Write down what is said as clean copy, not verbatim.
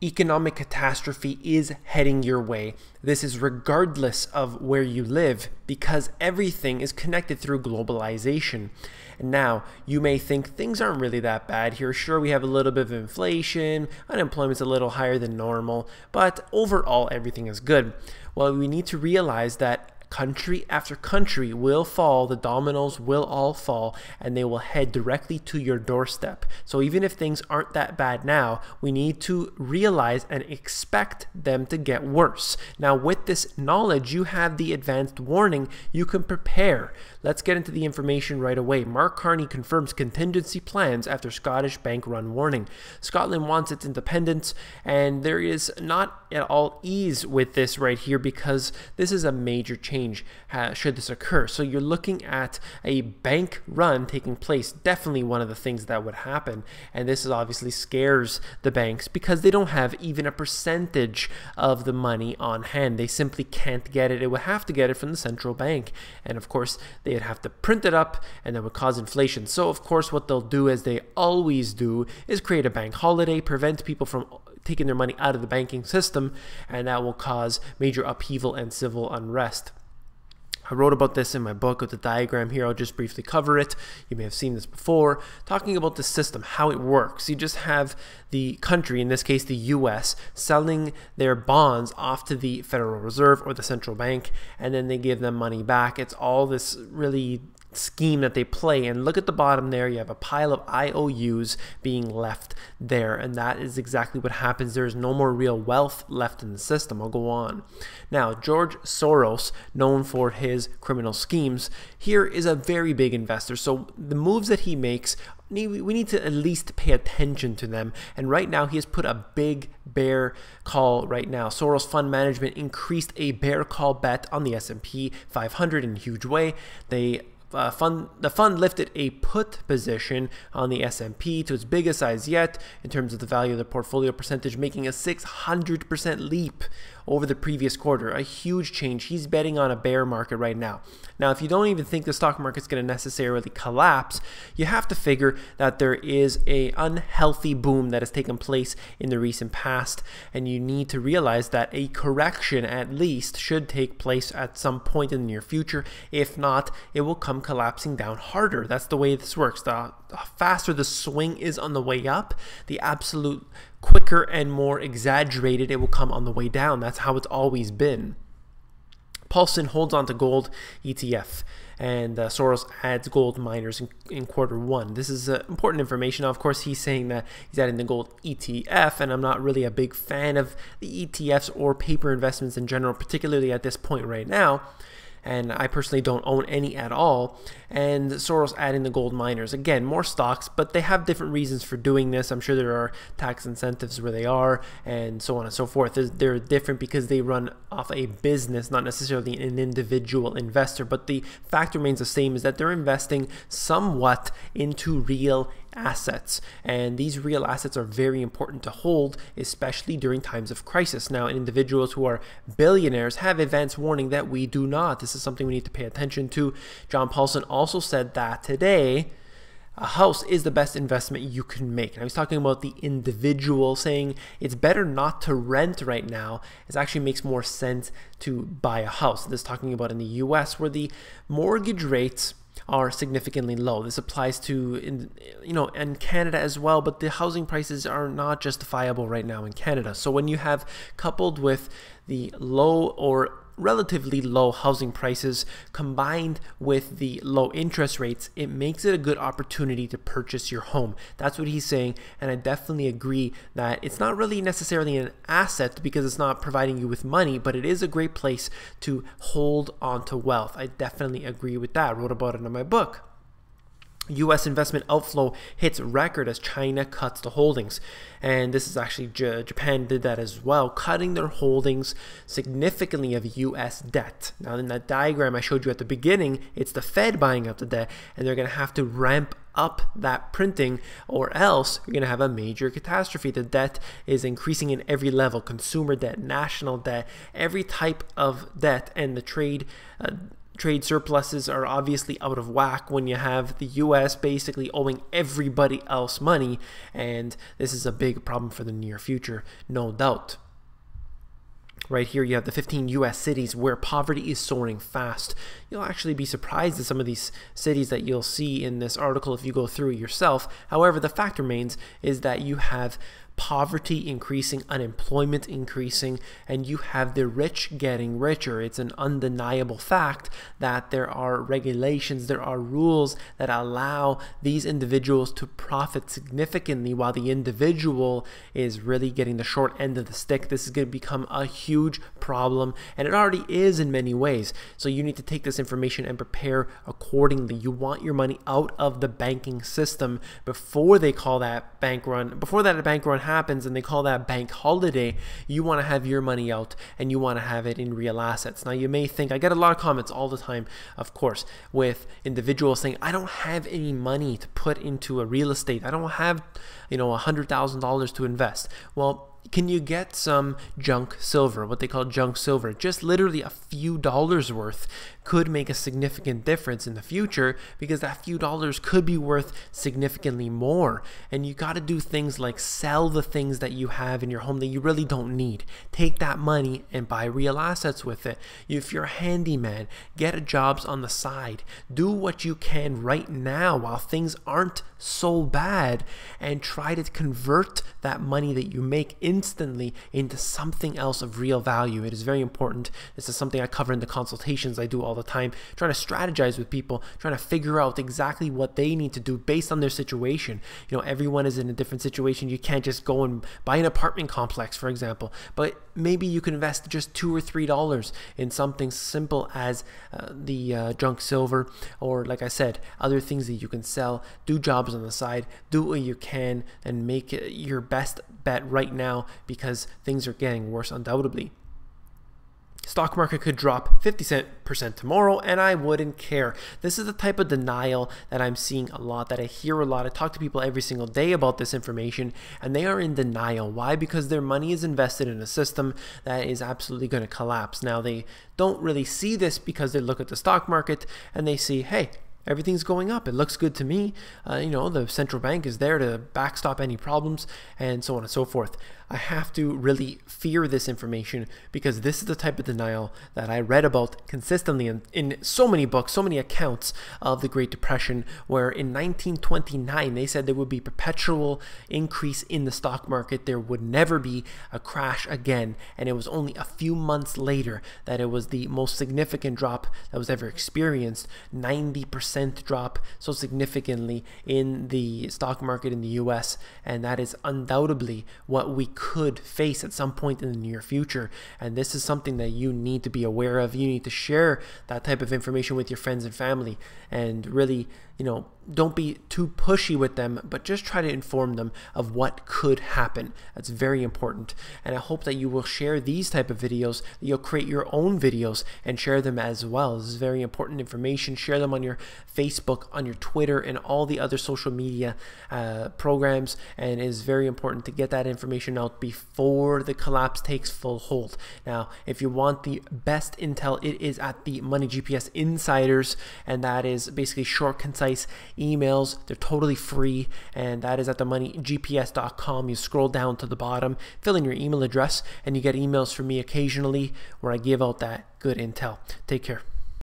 Economic catastrophe is heading your way. This is regardless of where you live because everything is connected through globalization. And now you may think things aren't really that bad here. Sure, we have a little bit of inflation, unemployment's a little higher than normal, but overall everything is good. Well, we need to realize that country after country will fall, the dominoes will all fall, and they will head directly to your doorstep. So even if things aren't that bad now, we need to realize and expect them to get worse. Now, with this knowledge, you have the advanced warning, you can prepare. Let's get into the information right away. Mark Carney confirms contingency plans after Scottish bank run warning. Scotland wants its independence, and there is not at all ease with this right here because this is a major change should this occur. So you're looking at a bank run taking place, definitely one of the things that would happen, and this obviously scares the banks because they don't have even a percentage of the money on hand. They simply can't get it. It would have to get it from the central bank, and of course they'd have to print it up, and that would cause inflation. So of course what they'll do, as they always do, is create a bank holiday, prevent people from taking their money out of the banking system, and that will cause major upheaval and civil unrest. I wrote about this in my book with the diagram here. I'll just briefly cover it. You may have seen this before, talking about the system, how it works. You just have the country, in this case the US, selling their bonds off to the Federal Reserve or the central bank, and then they give them money back. It's all this really scheme that they play, and look at the bottom there, you have a pile of IOUs being left there, and that is exactly what happens. There is no more real wealth left in the system. I'll go on. Now, George Soros, known for his criminal schemes, here is a very big investor, so the moves that he makes, we need to at least pay attention to them. And right now he has put a big bear call right now. Soros Fund Management increased a bear call bet on the S&P 500 in a huge way. The fund lifted a put position on the S&P to its biggest size yet in terms of the value of the portfolio percentage, making a 600% leap over the previous quarter. A huge change. He's betting on a bear market right now. Now, if you don't even think the stock market's going to necessarily collapse, you have to figure that there is an unhealthy boom that has taken place in the recent past, and you need to realize that a correction at least should take place at some point in the near future. If not, it will come collapsing down harder. That's the way this works. The faster the swing is on the way up, the absolute quicker and more exaggerated it will come on the way down. That's how it's always been. Paulson holds on to gold ETF, and Soros adds gold miners in Q1. This is important information. Now, of course, he's saying that he's adding the gold ETF, and I'm not really a big fan of the ETFs or paper investments in general, particularly at this point right now. And I personally don't own any at all. And Soros adding the gold miners. Again, more stocks, but they have different reasons for doing this. I'm sure there are tax incentives where they are, and so on and so forth. They're different because they run off a business, not necessarily an individual investor. But the fact remains the same, is that they're investing somewhat into real assets, and these real assets are very important to hold, especially during times of crisis. Now, individuals who are billionaires have advance warning that we do not. This is something we need to pay attention to. John Paulson also said that today a house is the best investment you can make. And I was talking about the individual, saying it's better not to rent right now. It actually makes more sense to buy a house. This is talking about in the US, where the mortgage rates are significantly low. This applies to in Canada as well, but the housing prices are not justifiable right now in Canada. So when you have, coupled with the low or relatively low housing prices combined with the low interest rates, it makes it a good opportunity to purchase your home. That's what he's saying, and I definitely agree that it's not really necessarily an asset because it's not providing you with money, but it is a great place to hold on to wealth. I definitely agree with that. I wrote about it in my book. U.S. investment outflow hits record as China cuts the holdings. And this is actually Japan did that as well, cutting their holdings significantly of U.S. debt. Now, in that diagram I showed you at the beginning, it's the Fed buying up the debt, and they're going to have to ramp up that printing, or else you're going to have a major catastrophe. The debt is increasing in every level: consumer debt, national debt, every type of debt, and the trade trade surpluses are obviously out of whack when you have the US basically owing everybody else money, and this is a big problem for the near future, no doubt. Right here you have the 15 US cities where poverty is soaring fast. You'll actually be surprised at some of these cities that you'll see in this article if you go through it yourself. However, the fact remains is that you have poverty increasing, unemployment increasing, and you have the rich getting richer. It's an undeniable fact that there are regulations, there are rules that allow these individuals to profit significantly while the individual is really getting the short end of the stick. This is going to become a huge problem, and it already is in many ways. So you need to take this information and prepare accordingly. You want your money out of the banking system before they call that bank run, before that bank run happens and they call that bank holiday. You want to have your money out and you want to have it in real assets. Now you may think, I get a lot of comments all the time, of course, with individuals saying, I don't have any money to put into a real estate. I don't have, $100,000 to invest. Well, can you get some junk silver, what they call junk silver? Just literally a few dollars worth could make a significant difference in the future, because that few dollars could be worth significantly more. And you got to do things like sell the things that you have in your home that you really don't need. Take that money and buy real assets with it. If you're a handyman, get jobs on the side. Do what you can right now while things aren't so bad, and try to convert that money that you make instantly into something else of real value. It is very important. This is something I cover in the consultations I do all the time, trying to strategize with people, trying to figure out exactly what they need to do based on their situation. Everyone is in a different situation. You can't just go and buy an apartment complex, for example, but maybe you can invest just $2 or $3 in something simple as the junk silver, or like I said, other things that you can sell. Do jobs on the side, do what you can, and make it your best bet right now, because things are getting worse undoubtedly. Stock market could drop 50% tomorrow, and I wouldn't care. This is the type of denial that I'm seeing a lot, that I hear a lot. I talk to people every single day about this information, and they are in denial. Why? Because their money is invested in a system that is absolutely going to collapse. Now, they don't really see this because they look at the stock market and they see, hey, everything's going up. It looks good to me. The central bank is there to backstop any problems, and so on and so forth. I have to really fear this information, because this is the type of denial that I read about consistently in so many books, so many accounts of the Great Depression, where in 1929 they said there would be perpetual increase in the stock market. There would never be a crash again, and it was only a few months later that it was the most significant drop that was ever experienced. 90% drop so significantly in the stock market in the US, and that is undoubtedly what we could face at some point in the near future. And this is something that you need to be aware of. You need to share that type of information with your friends and family, and really, don't be too pushy with them, but just try to inform them of what could happen. That's very important. And I hope that you will share these type of videos, that you'll create your own videos and share them as well. This is very important information. Share them on your Facebook, on your Twitter, and all the other social media programs. And it is very important to get that information out before the collapse takes full hold. Now, if you want the best intel, it is at the Money GPS Insiders, and that is basically short, concise emails. They're totally free, and that is at themoneygps.com. You scroll down to the bottom, fill in your email address, and you get emails from me occasionally where I give out that good intel. Take care.